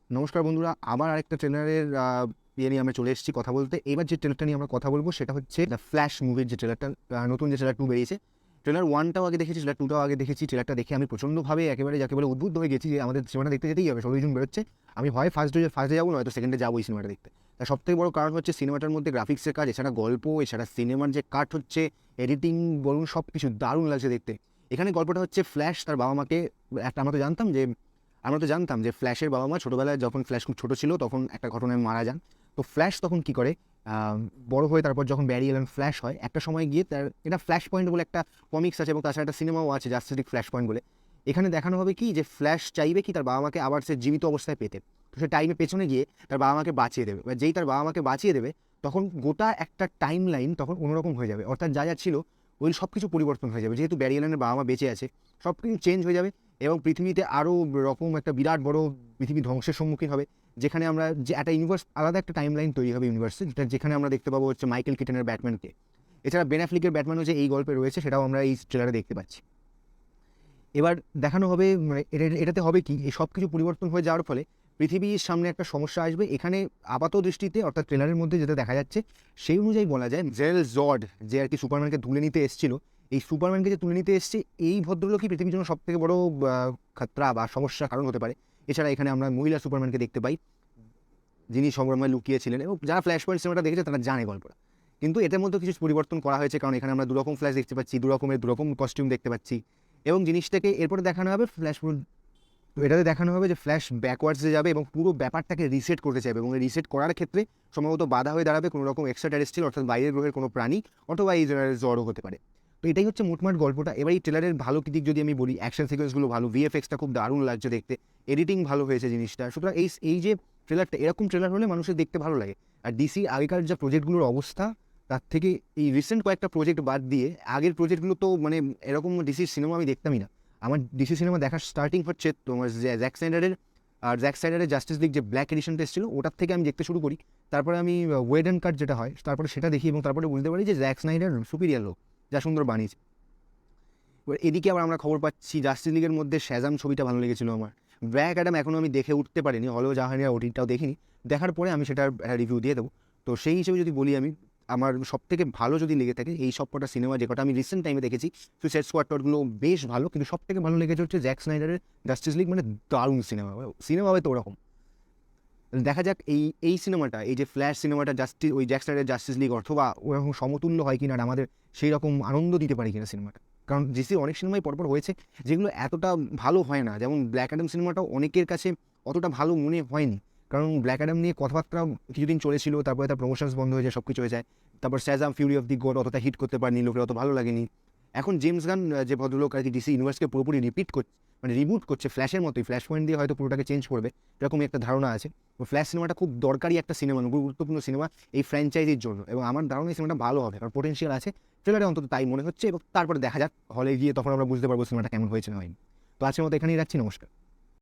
নমস্কার বন্ধুরা, আবার আরেকটা ট্রেলারের ইয়ে নিয়ে আমরা চলে এসেছি কথা বলতে। এবার যে ট্রেলারটা নিয়ে আমরা কথা বলবো সেটা হচ্ছে দ্য ফ্ল্যাশ মুভির যে ট্রেলারটা, নতুন যে ট্রেলার 2 বেরিয়েছে। ট্রেলার 1টাও আগে দেখেছি, ট্রেলার 2টাও আগে দেখেছি। ট্রেলারটা দেখে আমি প্রচণ্ডভাবে একেবারে যাকে বলে উদ্বুদ্ধ হয়ে গেছি যে আমাদের সিনেমাটা দেখতে যেতেই হবে। 16 জুন বেরোচ্ছে। আমি হয় ফার্স্টে যাবো, নয়তো সেকেন্ডে যাবো এই সিনেমাটা দেখতে। তার সবথেকে বড় কারণ হচ্ছে সিনেমাটার মধ্যে গ্রাফিক্সের কাজ, এছাড়া গল্প, এছাড়া সিনেমার যে কাট হচ্ছে, এডিটিং বলুন, সব কিছু দারুণ লাগছে দেখতে। এখানে গল্পটা হচ্ছে ফ্ল্যাশ তার বাবা মাকে আমরা তো জানতাম যে ফ্ল্যাশের বাবা মা ছোটোবেলায় যখন ফ্ল্যাশ খুব ছোটো ছিল তখন একটা ঘটনায় মারা যান। তো ফ্ল্যাশ তখন কী করে, বড় হয়ে তারপর যখন ব্যারি অ্যালান ফ্ল্যাশ হয়, একটা সময় গিয়ে তার এটা ফ্ল্যাশ পয়েন্ট বলে একটা কমিক্স আছে এবং তাছাড়া একটা সিনেমাও আছে জাস্টিস লিগ ফ্ল্যাশ পয়েন্ট বলে। এখানে দেখানো হবে কি যে ফ্ল্যাশ চাইবে কি তার বাবা মাকে আবার সে জীবিত অবস্থায় পেতে। তো সে টাইমে পেছনে গিয়ে তার বাবা মাকে বাঁচিয়ে দেবে। এবার যেই তার বাবা মাকে বাঁচিয়ে দেবে তখন গোটা একটা টাইম লাইন তখন অন্যরকম হয়ে যাবে। অর্থাৎ যা যা ছিল ওই সব কিছু পরিবর্তন হয়ে যাবে। যেহেতু ব্যারি অ্যালানের বাবা মা বেঁচে আছে, সব কিছু চেঞ্জ হয়ে যাবে এবং পৃথিবীতে আরও রকম একটা বিরাট বড় পৃথিবী ধ্বংসের সম্মুখীন হবে। যেখানে আমরা যে একটা ইউনিভার্স, আলাদা একটা টাইম লাইন তৈরি হবে ইউনিভার্সে, যেখানে আমরা দেখতে পাবো হচ্ছে মাইকেল কিটনের ব্যাটম্যানকে। এছাড়া বেন অ্যাফ্লিকের ব্যাটম্যানও যে এই গল্পে রয়েছে সেটাও আমরা এই ট্রেলারে দেখতে পাচ্ছি। এবার দেখানো হবে মানে এটাতে হবে কি, এই সব কিছু পরিবর্তন হয়ে যাওয়ার ফলে পৃথিবীর সামনে একটা সমস্যা আসবে। এখানে আপাত দৃষ্টিতে অর্থাৎ ট্রেলারের মধ্যে যেটা দেখা যাচ্ছে সেই অনুযায়ী বলা যায় জেল জর্ড যে আর কি সুপারম্যানকে তুলে নিতে এসেছিল, এই সুপারম্যানকে যে তুলে নিতে এসছে এই ভদ্রলোকই পৃথিবীর জন্য সবথেকে বড় খতরা বা সমস্যার কারণ হতে পারে। এছাড়া এখানে আমরা মহিলা সুপারম্যানকে দেখতে পাই, যিনি সংগ্রামে লুকিয়েছিলেন, এবং যারা ফ্ল্যাশ পয়েন্ট সিনেমাটা দেখেছে তারা জানে গল্পটা। কিন্তু এটার মধ্যে কিছু পরিবর্তন করা হয়েছে, কারণ এখানে আমরা দুরকম ফ্ল্যাশ দেখতে পাচ্ছি, দুরকম কস্টিউম দেখতে পাচ্ছি। এবং জিনিসটাকে এরপরে দেখানো হবে তো এটাতে দেখানো হবে যে ফ্ল্যাশ ব্যাকওয়ার্ডসে যাবে এবং পুরো ব্যাপারটাকে রিসেট করতে চাইবে, এবং রিসেট করার ক্ষেত্রে সম্ভবত বাধা হয়ে দাঁড়াবে কোনো রকম এক্সট্রা টেরেস্ট্রিয়াল অর্থাৎ বাইরের গ্রহের কোনো প্রাণী, অথবা এই জড়ও হতে পারে। তো এটাই হচ্ছে মোটমাট গল্পটা। এবার এই ট্রেলারের ভালো দিক যদি আমি বলি, অ্যাকশন সিকোয়েন্সগুলো ভালো, ভিএফএক্সটা খুব দারুণ লাগছে দেখতে, এডিটিং ভালো হয়েছে জিনিসটা। সুতরাং এই যে ট্রেলারটা, এরকম ট্রেলার হলে মানুষের দেখতে ভালো লাগে। আর ডিসি আগেকার যা প্রজেক্টগুলোর অবস্থা, তার থেকে এই রিসেন্ট কয়েকটা প্রজেক্ট বাদ দিয়ে আগের প্রজেক্টগুলো তো মানে এরকম ডিসির সিনেমা আমি দেখতামই না। আমার ডিসি সিনেমা দেখার স্টার্টিং হচ্ছে তোমার জ্যাক স্নাইডারের জাস্টিস লিগ যে ব্ল্যাক এডিশনটা এসেছিল ওটার থেকে আমি দেখতে শুরু করি। তারপরে আমি ওয়েড অ্যান্ড কাট যেটা হয় তারপরে সেটা দেখি, এবং তারপরে বুঝতে পারি যে জ্যাক স্নাইডার সুপিরিয়ার লোক, যা সুন্দর বানিয়েছে। এবার এদিকে আবার আমরা খবর পাচ্ছি জাস্টিস লিগের মধ্যে শ্যাজাম ছবিটা ভালো লেগেছিল আমার। ব্ল্যাক অ্যাডাম এখনও আমি দেখে উঠতে পারিনি, হলেও যা হয়নি ওটিটাও দেখিনি। দেখার পরে আমি সেটার রিভিউ দিয়ে দেবো। তো সেই হিসেবে যদি বলি, আমি আমার সবথেকে ভালো যদি লেগে থাকে এই সব কটা সিনেমা, যে কটা আমি রিসেন্ট টাইমে দেখেছি, সুইসাইড স্কোয়াডগুলো বেশ ভালো, কিন্তু সবথেকে ভালো লেগেছে হচ্ছে জ্যাক স্নাইডারের জাস্টিস লিগ। মানে দারুণ সিনেমা হবে তো ওরকম। দেখা যাক এই সিনেমাটা, এই যে ফ্ল্যাশ সিনেমাটা ওই জ্যাক স্নাইডারের জাস্টিস লিগ অথবা ওরকম সমতুল্য হয় কিনা, আর আমাদের সেই রকম আনন্দ দিতে পারে কিনা সিনেমাটা। কারণ ডিসি অনেক সিনেমাই পরপর হয়েছে যেগুলো এতটা ভালো হয় না, যেমন ব্ল্যাক অ্যাডাম সিনেমাটাও অনেকের কাছে অতটা ভালো মনে হয়নি, কারণ ব্ল্যাক অ্যাডাম নিয়ে কথাবার্তা কিছুদিন চলেছিল, তারপরে তার প্রমোশনস বন্ধ হয়ে যায়, সব কিছু হয়ে যায়। তারপর শ্যাজাম ফিউরি অফ দি গড অতটা হিট করতে পারেনি, লোকের অত ভালো লাগেনি। এখন জেমস গান যে ভদ্রলোক আর কি ডিসি ইউনিভার্সকে পুরোপুরি রিবুট করছে ফ্ল্যাশের মতোই, ফ্ল্যাশ পয়েন্ট দিয়ে হয়তো পুরোটাকে চেঞ্জ করবে, এরকমই একটা ধারণা আছে। ফ্ল্যাশ সিনেমাটা খুব দরকারি একটা সিনেমা, গুরুত্বপূর্ণ সিনেমা এই ফ্র্যাঞ্চাইজির জন্য, এবং আমার ধারণা এই সিনেমাটা ভালো হবে, কারণ পোটেনশিয়াল আছে। ট্রেলারে অন্তত তাই মনে হচ্ছে, এবং তারপরে দেখা যাক হলে গিয়ে, তখন আমরা বুঝতে পারবো সিনেমাটা কেমন হয়েছে না হয়নি। তো আজকের মতো এখানেই রাখছি, নমস্কার।